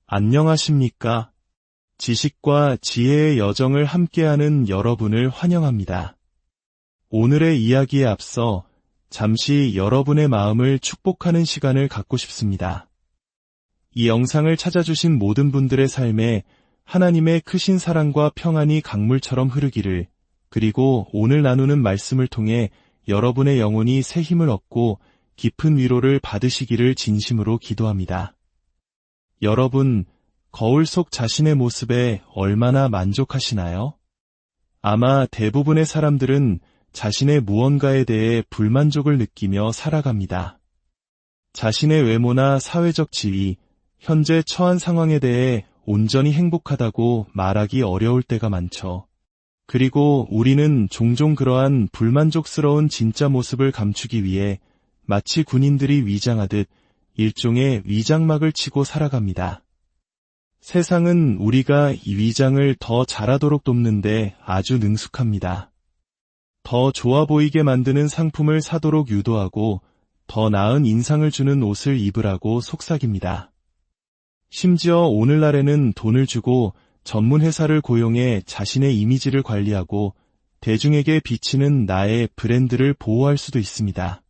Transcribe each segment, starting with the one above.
안녕하십니까? 지식과 지혜의 여정을 함께하는 여러분을 환영합니다. 오늘의 이야기에 앞서 잠시 여러분의 마음을 축복하는 시간을 갖고 싶습니다. 이 영상을 찾아주신 모든 분들의 삶에 하나님의 크신 사랑과 평안이 강물처럼 흐르기를, 그리고 오늘 나누는 말씀을 통해 여러분의 영혼이 새 힘을 얻고 깊은 위로를 받으시기를 진심으로 기도합니다. 여러분, 거울 속 자신의 모습에 얼마나 만족하시나요? 아마 대부분의 사람들은 자신의 무언가에 대해 불만족을 느끼며 살아갑니다. 자신의 외모나 사회적 지위, 현재 처한 상황에 대해 온전히 행복하다고 말하기 어려울 때가 많죠. 그리고 우리는 종종 그러한 불만족스러운 진짜 모습을 감추기 위해 마치 군인들이 위장하듯 일종의 위장막을 치고 살아갑니다. 세상은 우리가 이 위장을 더 잘하도록 돕는데 아주 능숙합니다. 더 좋아 보이게 만드는 상품을 사도록 유도하고 더 나은 인상을 주는 옷을 입으라고 속삭입니다. 심지어 오늘날에는 돈을 주고 전문 회사를 고용해 자신의 이미지를 관리하고 대중에게 비치는 나의 브랜드를 보호할 수도 있습니다.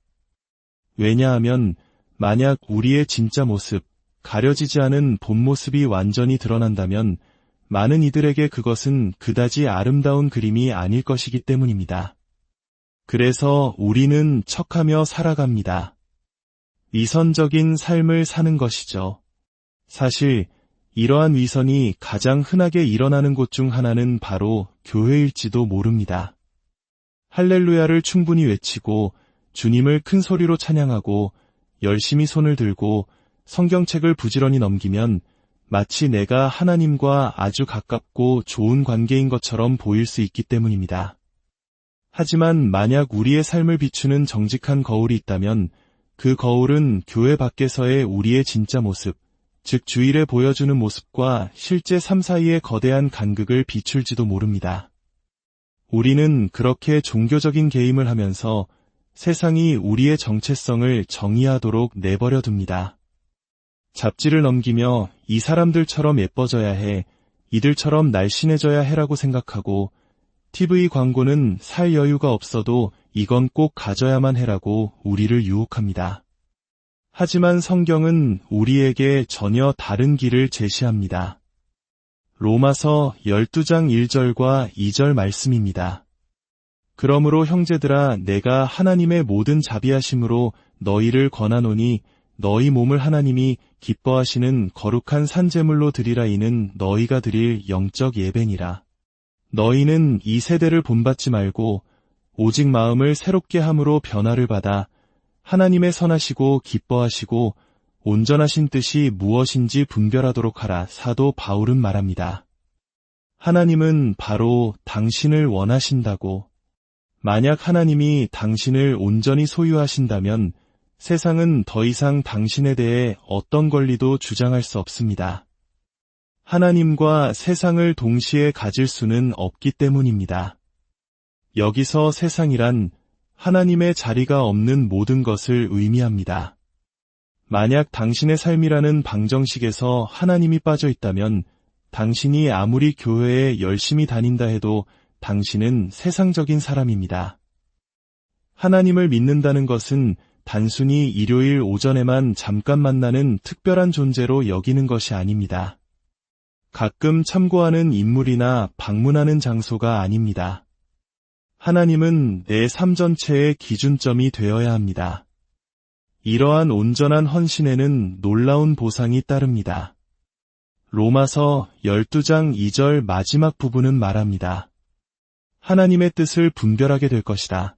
왜냐하면 만약 우리의 진짜 모습, 가려지지 않은 본 모습이 완전히 드러난다면 많은 이들에게 그것은 그다지 아름다운 그림이 아닐 것이기 때문입니다. 그래서 우리는 척하며 살아갑니다. 위선적인 삶을 사는 것이죠. 사실 이러한 위선이 가장 흔하게 일어나는 곳 중 하나는 바로 교회일지도 모릅니다. 할렐루야를 충분히 외치고 주님을 큰 소리로 찬양하고 열심히 손을 들고 성경책을 부지런히 넘기면 마치 내가 하나님과 아주 가깝고 좋은 관계인 것처럼 보일 수 있기 때문입니다. 하지만 만약 우리의 삶을 비추는 정직한 거울이 있다면 그 거울은 교회 밖에서의 우리의 진짜 모습, 즉 주일에 보여주는 모습과 실제 삶 사이의 거대한 간극을 비출지도 모릅니다. 우리는 그렇게 종교적인 게임을 하면서 세상이 우리의 정체성을 정의하도록 내버려 둡니다. 잡지를 넘기며 이 사람들처럼 예뻐져야 해, 이들처럼 날씬해져야 해라고 생각하고 TV 광고는 살 여유가 없어도 이건 꼭 가져야만 해라고 우리를 유혹합니다. 하지만 성경은 우리에게 전혀 다른 길을 제시합니다. 로마서 12장 1절과 2절 말씀입니다. 그러므로 형제들아, 내가 하나님의 모든 자비하심으로 너희를 권하노니 너희 몸을 하나님이 기뻐하시는 거룩한 산제물로 드리라. 이는 너희가 드릴 영적 예배니라. 너희는 이 세대를 본받지 말고 오직 마음을 새롭게 함으로 변화를 받아 하나님의 선하시고 기뻐하시고 온전하신 뜻이 무엇인지 분별하도록 하라. 사도 바울은 말합니다. 하나님은 바로 당신을 원하신다고. 만약 하나님이 당신을 온전히 소유하신다면 세상은 더 이상 당신에 대해 어떤 권리도 주장할 수 없습니다. 하나님과 세상을 동시에 가질 수는 없기 때문입니다. 여기서 세상이란 하나님의 자리가 없는 모든 것을 의미합니다. 만약 당신의 삶이라는 방정식에서 하나님이 빠져 있다면 당신이 아무리 교회에 열심히 다닌다 해도 당신은 세상적인 사람입니다. 하나님을 믿는다는 것은 단순히 일요일 오전에만 잠깐 만나는 특별한 존재로 여기는 것이 아닙니다. 가끔 참고하는 인물이나 방문하는 장소가 아닙니다. 하나님은 내 삶 전체의 기준점이 되어야 합니다. 이러한 온전한 헌신에는 놀라운 보상이 따릅니다. 로마서 12장 2절 마지막 부분은 말합니다. 하나님의 뜻을 분별하게 될 것이다.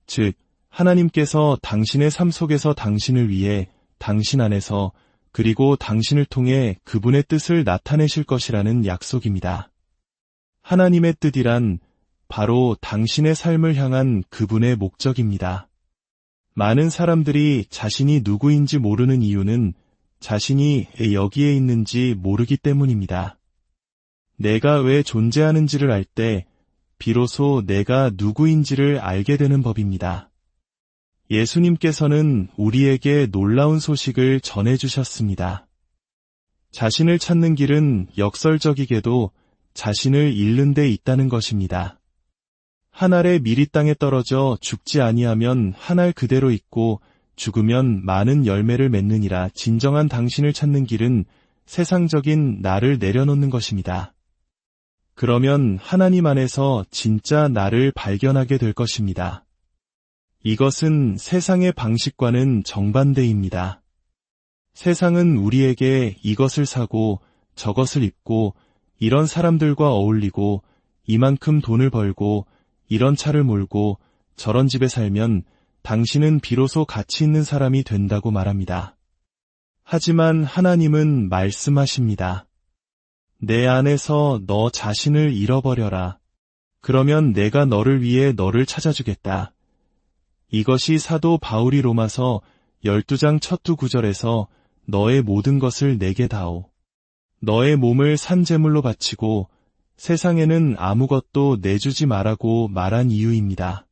즉, 하나님께서 당신의 삶 속에서 당신을 위해 당신 안에서 그리고 당신을 통해 그분의 뜻을 나타내실 것이라는 약속입니다. 하나님의 뜻이란 바로 당신의 삶을 향한 그분의 목적입니다. 많은 사람들이 자신이 누구인지 모르는 이유는 자신이 여기에 있는지 모르기 때문입니다. 내가 왜 존재하는지를 알 때 비로소 내가 누구인지를 알게 되는 법입니다. 예수님께서는 우리에게 놀라운 소식을 전해주셨습니다. 자신을 찾는 길은 역설적이게도 자신을 잃는 데 있다는 것입니다. 한 알의 밀이 땅에 떨어져 죽지 아니하면 한 알 그대로 있고 죽으면 많은 열매를 맺느니라. 진정한 당신을 찾는 길은 세상적인 나를 내려놓는 것입니다. 그러면 하나님 안에서 진짜 나를 발견하게 될 것입니다. 이것은 세상의 방식과는 정반대입니다. 세상은 우리에게 이것을 사고 저것을 입고 이런 사람들과 어울리고 이만큼 돈을 벌고 이런 차를 몰고 저런 집에 살면 당신은 비로소 가치 있는 사람이 된다고 말합니다. 하지만 하나님은 말씀하십니다. 내 안에서 너 자신을 잃어버려라. 그러면 내가 너를 위해 너를 찾아주겠다. 이것이 사도 바울이 로마서 12장 첫 두 구절에서 너의 모든 것을 내게 다오. 너의 몸을 산제물로 바치고 세상에는 아무것도 내주지 말라고 말한 이유입니다.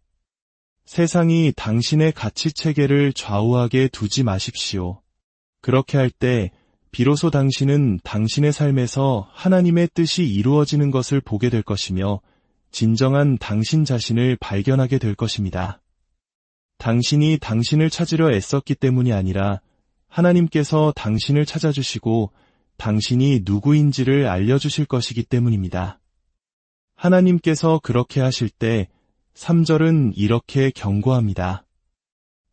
세상이 당신의 가치체계를 좌우하게 두지 마십시오. 그렇게 할 때 비로소 당신은 당신의 삶에서 하나님의 뜻이 이루어지는 것을 보게 될 것이며 진정한 당신 자신을 발견하게 될 것입니다. 당신이 당신을 찾으려 애썼기 때문이 아니라 하나님께서 당신을 찾아주시고 당신이 누구인지를 알려주실 것이기 때문입니다. 하나님께서 그렇게 하실 때 3절은 이렇게 경고합니다.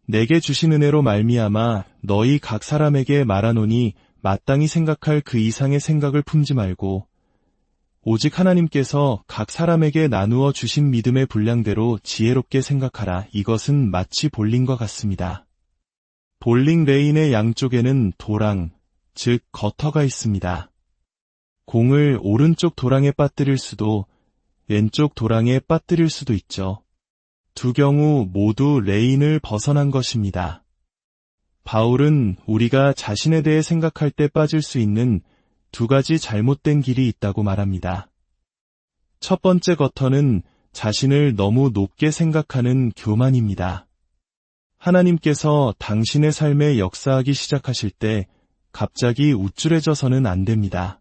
내게 주신 은혜로 말미암아 너희 각 사람에게 말하노니 마땅히 생각할 그 이상의 생각을 품지 말고 오직 하나님께서 각 사람에게 나누어 주신 믿음의 분량대로 지혜롭게 생각하라. 이것은 마치 볼링과 같습니다. 볼링 레인의 양쪽에는 도랑, 즉 거터가 있습니다. 공을 오른쪽 도랑에 빠뜨릴 수도 왼쪽 도랑에 빠뜨릴 수도 있죠. 두 경우 모두 레인을 벗어난 것입니다. 바울은 우리가 자신에 대해 생각할 때 빠질 수 있는 두 가지 잘못된 길이 있다고 말합니다. 첫 번째 거터는 자신을 너무 높게 생각하는 교만입니다. 하나님께서 당신의 삶에 역사하기 시작하실 때 갑자기 우쭐해져서는 안 됩니다.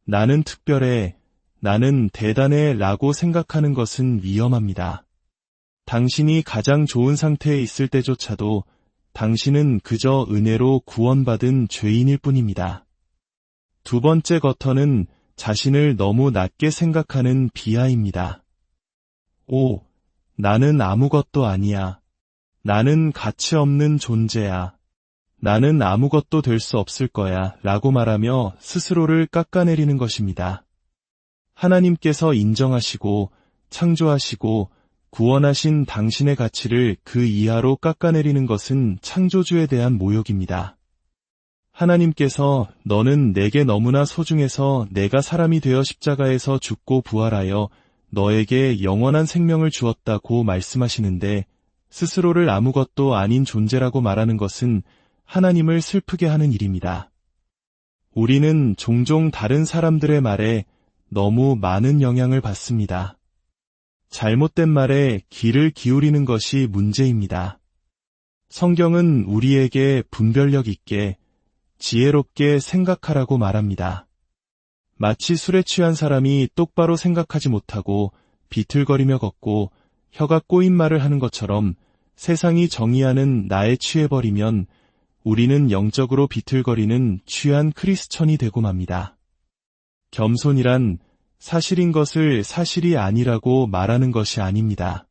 나는 특별해, 나는 대단해 라고 생각하는 것은 위험합니다. 당신이 가장 좋은 상태에 있을 때조차도 당신은 그저 은혜로 구원받은 죄인일 뿐입니다. 두 번째 거터는 자신을 너무 낮게 생각하는 비하입니다. 오, 나는 아무것도 아니야. 나는 가치 없는 존재야. 나는 아무것도 될 수 없을 거야 라고 말하며 스스로를 깎아내리는 것입니다. 하나님께서 인정하시고 창조하시고 구원하신 당신의 가치를 그 이하로 깎아내리는 것은 창조주에 대한 모욕입니다. 하나님께서 너는 내게 너무나 소중해서 내가 사람이 되어 십자가에서 죽고 부활하여 너에게 영원한 생명을 주었다고 말씀하시는데 스스로를 아무것도 아닌 존재라고 말하는 것은 하나님을 슬프게 하는 일입니다. 우리는 종종 다른 사람들의 말에 너무 많은 영향을 받습니다. 잘못된 말에 귀를 기울이는 것이 문제입니다. 성경은 우리에게 분별력 있게 지혜롭게 생각하라고 말합니다. 마치 술에 취한 사람이 똑바로 생각하지 못하고 비틀거리며 걷고 혀가 꼬인 말을 하는 것처럼 세상이 정의하는 나에 취해버리면 우리는 영적으로 비틀거리는 취한 크리스천이 되고 맙니다. 겸손이란 사실인 것을 사실이 아니라고 말하는 것이 아닙니다.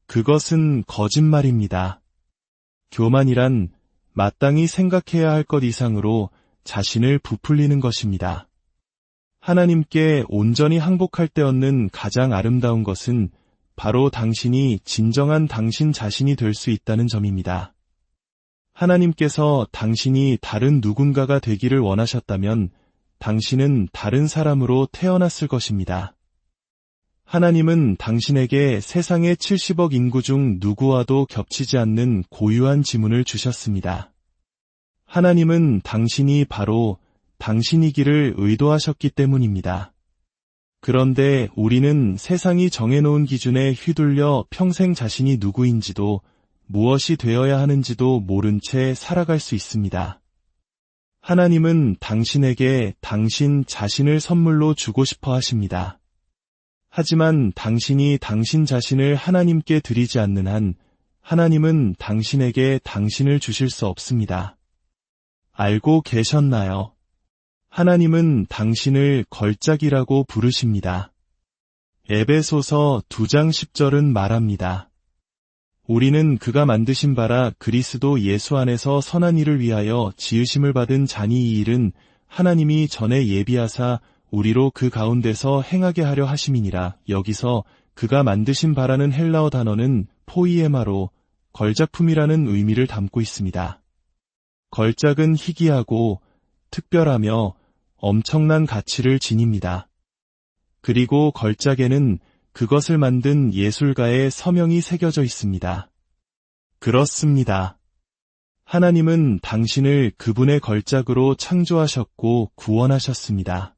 그것은 거짓말입니다. 교만이란 마땅히 생각해야 할 것 이상으로 자신을 부풀리는 것입니다. 하나님께 온전히 항복할 때 얻는 가장 아름다운 것은 바로 당신이 진정한 당신 자신이 될 수 있다는 점입니다. 하나님께서 당신이 다른 누군가가 되기를 원하셨다면 당신은 다른 사람으로 태어났을 것입니다. 하나님은 당신에게 세상의 70억 인구 중 누구와도 겹치지 않는 고유한 지문을 주셨습니다. 하나님은 당신이 바로 당신이기를 의도하셨기 때문입니다. 그런데 우리는 세상이 정해놓은 기준에 휘둘려 평생 자신이 누구인지도 무엇이 되어야 하는지도 모른 채 살아갈 수 있습니다. 하나님은 당신에게 당신 자신을 선물로 주고 싶어 하십니다. 하지만 당신이 당신 자신을 하나님께 드리지 않는 한 하나님은 당신에게 당신을 주실 수 없습니다. 알고 계셨나요? 하나님은 당신을 걸작이라고 부르십니다. 에베소서 2장 10절은 말합니다. 우리는 그가 만드신 바라 그리스도 예수 안에서 선한 일을 위하여 지으심을 받은 자니 이 일은 하나님이 전에 예비하사 우리로 그 가운데서 행하게 하려 하심이니라. 여기서 그가 만드신 바라는 헬라어 단어는 포이에마로 걸작품이라는 의미를 담고 있습니다. 걸작은 희귀하고 특별하며 엄청난 가치를 지닙니다. 그리고 걸작에는 그것을 만든 예술가의 서명이 새겨져 있습니다. 그렇습니다. 하나님은 당신을 그분의 걸작으로 창조하셨고 구원하셨습니다.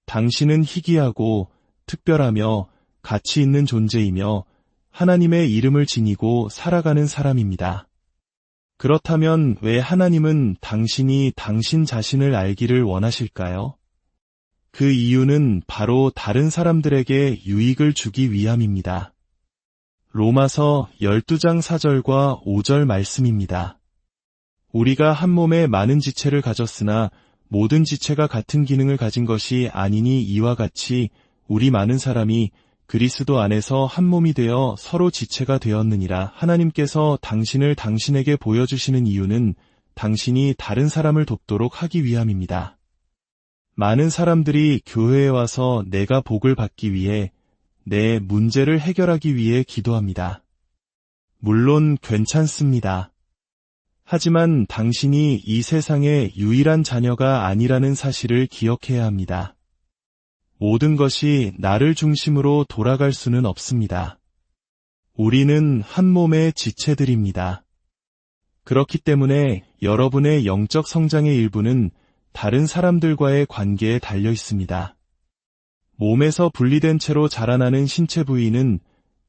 당신은 희귀하고 특별하며 가치 있는 존재이며 하나님의 이름을 지니고 살아가는 사람입니다. 그렇다면 왜 하나님은 당신이 당신 자신을 알기를 원하실까요? 그 이유는 바로 다른 사람들에게 유익을 주기 위함입니다. 로마서 12장 4절과 5절 말씀입니다. 우리가 한 몸에 많은 지체를 가졌으나 모든 지체가 같은 기능을 가진 것이 아니니 이와 같이 우리 많은 사람이 그리스도 안에서 한 몸이 되어 서로 지체가 되었느니라. 하나님께서 당신을 당신에게 보여주시는 이유는 당신이 다른 사람을 돕도록 하기 위함입니다. 많은 사람들이 교회에 와서 내가 복을 받기 위해 내 문제를 해결하기 위해 기도합니다. 물론 괜찮습니다. 하지만 당신이 이 세상의 유일한 자녀가 아니라는 사실을 기억해야 합니다. 모든 것이 나를 중심으로 돌아갈 수는 없습니다. 우리는 한 몸의 지체들입니다. 그렇기 때문에 여러분의 영적 성장의 일부는 다른 사람들과의 관계에 달려 있습니다. 몸에서 분리된 채로 자라나는 신체 부위는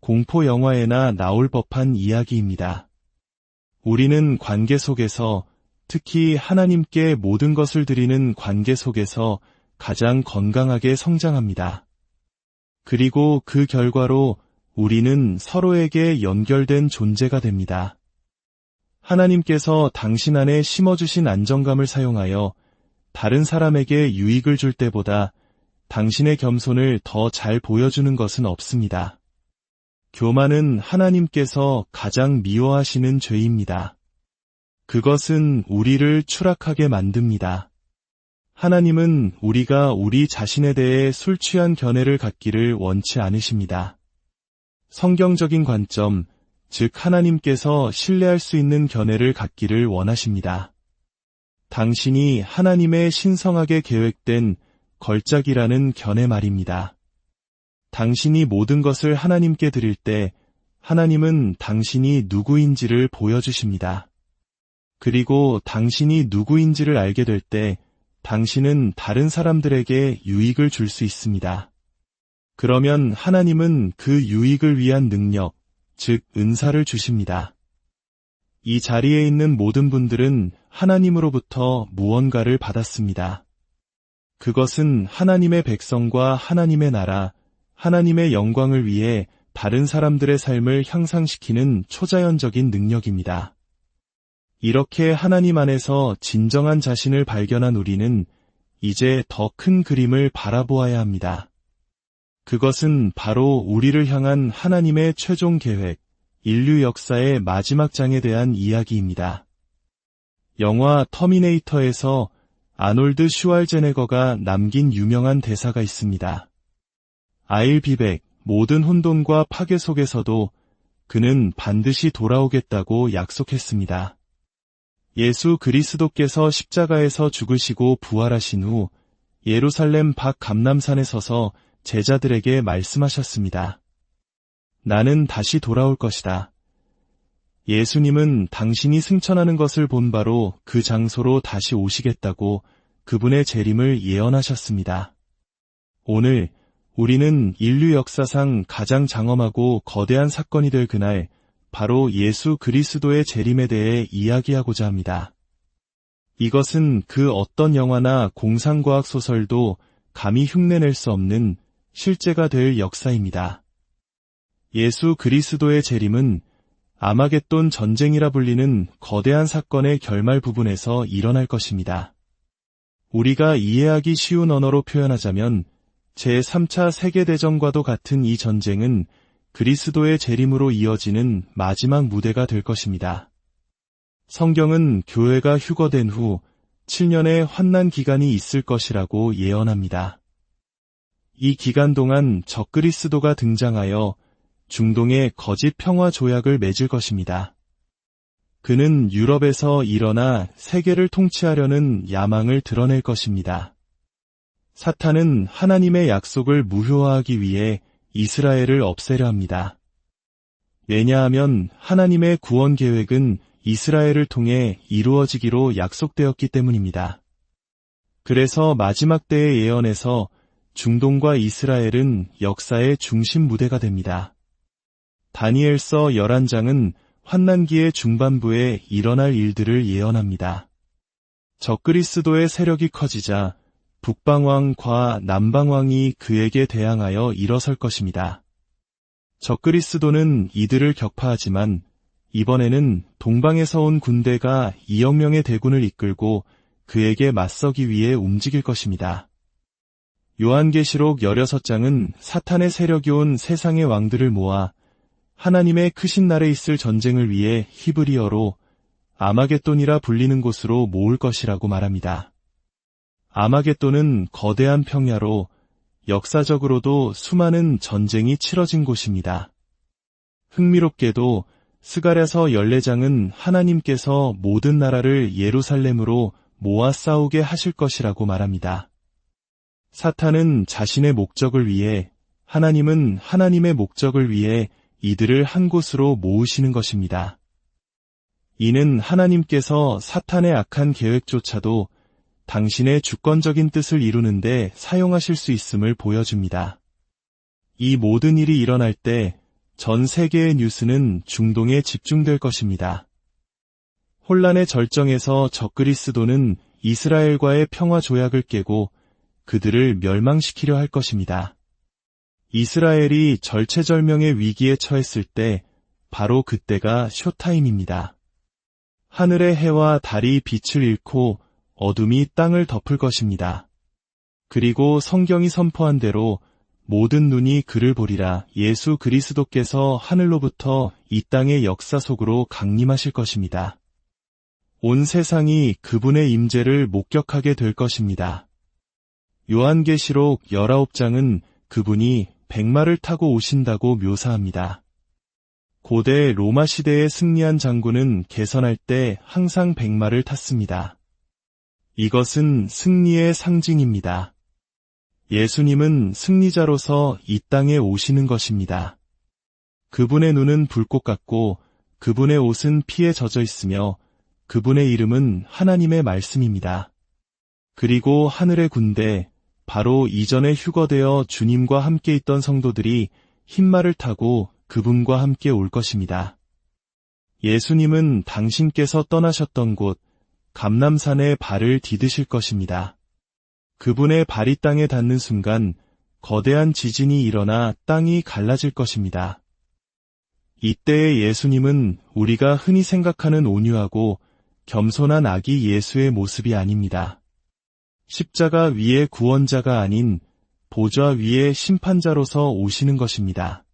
공포 영화에나 나올 법한 이야기입니다. 우리는 관계 속에서, 특히 하나님께 모든 것을 드리는 관계 속에서 가장 건강하게 성장합니다. 그리고 그 결과로 우리는 서로에게 연결된 존재가 됩니다. 하나님께서 당신 안에 심어주신 안정감을 사용하여 다른 사람에게 유익을 줄 때보다 당신의 겸손을 더 잘 보여주는 것은 없습니다. 교만은 하나님께서 가장 미워하시는 죄입니다. 그것은 우리를 추락하게 만듭니다. 하나님은 우리가 우리 자신에 대해 술 취한 견해를 갖기를 원치 않으십니다. 성경적인 관점, 즉 하나님께서 신뢰할 수 있는 견해를 갖기를 원하십니다. 당신이 하나님의 신성하게 계획된 걸작이라는 견해 말입니다. 당신이 모든 것을 하나님께 드릴 때 하나님은 당신이 누구인지를 보여주십니다. 그리고 당신이 누구인지를 알게 될 때 당신은 다른 사람들에게 유익을 줄 수 있습니다. 그러면 하나님은 그 유익을 위한 능력, 즉 은사를 주십니다. 이 자리에 있는 모든 분들은 하나님으로부터 무언가를 받았습니다. 그것은 하나님의 백성과 하나님의 나라, 하나님의 영광을 위해 다른 사람들의 삶을 향상시키는 초자연적인 능력입니다. 이렇게 하나님 안에서 진정한 자신을 발견한 우리는 이제 더 큰 그림을 바라보아야 합니다. 그것은 바로 우리를 향한 하나님의 최종 계획, 인류 역사의 마지막 장에 대한 이야기입니다. 영화 터미네이터에서 아놀드 슈왈제네거가 남긴 유명한 대사가 있습니다. I'll be back, 모든 혼돈과 파괴 속에서도 그는 반드시 돌아오겠다고 약속했습니다. 예수 그리스도께서 십자가에서 죽으시고 부활하신 후 예루살렘 밖 감람산에 서서 제자들에게 말씀하셨습니다. 나는 다시 돌아올 것이다. 예수님은 당신이 승천하는 것을 본 바로 그 장소로 다시 오시겠다고 그분의 재림을 예언하셨습니다. 오늘 우리는 인류 역사상 가장 장엄하고 거대한 사건이 될 그날, 바로 예수 그리스도의 재림에 대해 이야기하고자 합니다. 이것은 그 어떤 영화나 공상과학 소설도 감히 흉내낼 수 없는 실제가 될 역사입니다. 예수 그리스도의 재림은 아마겟돈 전쟁이라 불리는 거대한 사건의 결말 부분에서 일어날 것입니다. 우리가 이해하기 쉬운 언어로 표현하자면 제3차 세계대전과도 같은 이 전쟁은 그리스도의 재림으로 이어지는 마지막 무대가 될 것입니다. 성경은 교회가 휴거된 후 7년의 환난 기간이 있을 것이라고 예언합니다. 이 기간 동안 적그리스도가 등장하여 중동의 거짓 평화 조약을 맺을 것입니다. 그는 유럽에서 일어나 세계를 통치하려는 야망을 드러낼 것입니다. 사탄은 하나님의 약속을 무효화하기 위해 이스라엘을 없애려 합니다. 왜냐하면 하나님의 구원 계획은 이스라엘을 통해 이루어지기로 약속되었기 때문입니다. 그래서 마지막 때의 예언에서 중동과 이스라엘은 역사의 중심 무대가 됩니다. 다니엘서 11장은 환난기의 중반부에 일어날 일들을 예언합니다. 적그리스도의 세력이 커지자 북방왕과 남방왕이 그에게 대항하여 일어설 것입니다. 적그리스도는 이들을 격파하지만 이번에는 동방에서 온 군대가 2억 명의 대군을 이끌고 그에게 맞서기 위해 움직일 것입니다. 요한계시록 16장은 사탄의 세력이 온 세상의 왕들을 모아 하나님의 크신 날에 있을 전쟁을 위해 히브리어로 아마겟돈이라 불리는 곳으로 모을 것이라고 말합니다. 아마겟돈은 거대한 평야로 역사적으로도 수많은 전쟁이 치러진 곳입니다. 흥미롭게도 스가랴서 14장은 하나님께서 모든 나라를 예루살렘으로 모아 싸우게 하실 것이라고 말합니다. 사탄은 자신의 목적을 위해, 하나님은 하나님의 목적을 위해 이들을 한 곳으로 모으시는 것입니다. 이는 하나님께서 사탄의 악한 계획조차도 당신의 주권적인 뜻을 이루는데 사용하실 수 있음을 보여줍니다. 이 모든 일이 일어날 때 전 세계의 뉴스는 중동에 집중될 것입니다. 혼란의 절정에서 적그리스도는 이스라엘과의 평화 조약을 깨고 그들을 멸망시키려 할 것입니다. 이스라엘이 절체절명의 위기에 처했을 때 바로 그때가 쇼타임입니다. 하늘의 해와 달이 빛을 잃고 어둠이 땅을 덮을 것입니다. 그리고 성경이 선포한 대로 모든 눈이 그를 보리라. 예수 그리스도께서 하늘로부터 이 땅의 역사 속으로 강림하실 것입니다. 온 세상이 그분의 임재를 목격하게 될 것입니다. 요한계시록 19장은 그분이 백마를 타고 오신다고 묘사합니다. 고대 로마 시대에 승리한 장군은 개선할 때 항상 백마를 탔습니다. 이것은 승리의 상징입니다. 예수님은 승리자로서 이 땅에 오시는 것입니다. 그분의 눈은 불꽃 같고 그분의 옷은 피에 젖어 있으며 그분의 이름은 하나님의 말씀입니다. 그리고 하늘의 군대, 바로 이전에 휴거되어 주님과 함께 있던 성도들이 흰말을 타고 그분과 함께 올 것입니다. 예수님은 당신께서 떠나셨던 곳 감람산에 발을 디디실 것입니다. 그분의 발이 땅에 닿는 순간 거대한 지진이 일어나 땅이 갈라질 것입니다. 이때의 예수님은 우리가 흔히 생각하는 온유하고 겸손한 아기 예수의 모습이 아닙니다. 십자가 위의 구원자가 아닌 보좌 위의 심판자로서 오시는 것입니다.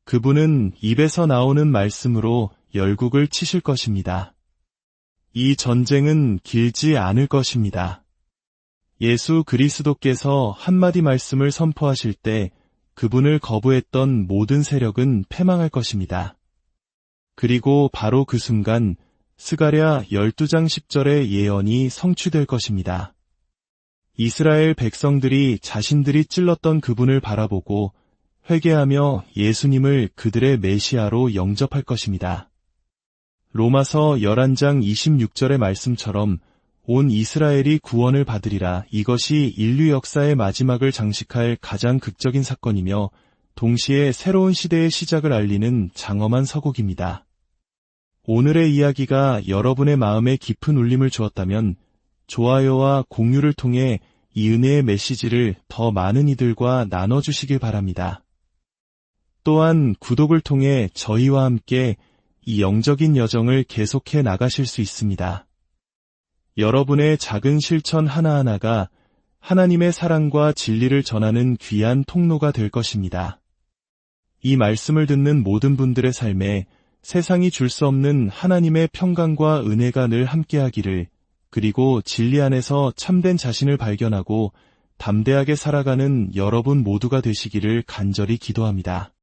그분은 입에서 나오는 말씀으로 열국을 치실 것입니다. 이 전쟁은 길지 않을 것입니다. 예수 그리스도께서 한마디 말씀을 선포하실 때 그분을 거부했던 모든 세력은 패망할 것입니다. 그리고 바로 그 순간 스가랴 12장 10절의 예언이 성취될 것입니다. 이스라엘 백성들이 자신들이 찔렀던 그분을 바라보고 회개하며 예수님을 그들의 메시아로 영접할 것입니다. 로마서 11장 26절의 말씀처럼 온 이스라엘이 구원을 받으리라. 이것이 인류 역사의 마지막을 장식할 가장 극적인 사건이며 동시에 새로운 시대의 시작을 알리는 장엄한 서곡입니다. 오늘의 이야기가 여러분의 마음에 깊은 울림을 주었다면 좋아요와 공유를 통해 이 은혜의 메시지를 더 많은 이들과 나눠주시길 바랍니다. 또한 구독을 통해 저희와 함께 이 영적인 여정을 계속해 나가실 수 있습니다. 여러분의 작은 실천 하나하나가 하나님의 사랑과 진리를 전하는 귀한 통로가 될 것입니다. 이 말씀을 듣는 모든 분들의 삶에 세상이 줄 수 없는 하나님의 평강과 은혜가 늘 함께하기를, 그리고 진리 안에서 참된 자신을 발견하고 담대하게 살아가는 여러분 모두가 되시기를 간절히 기도합니다.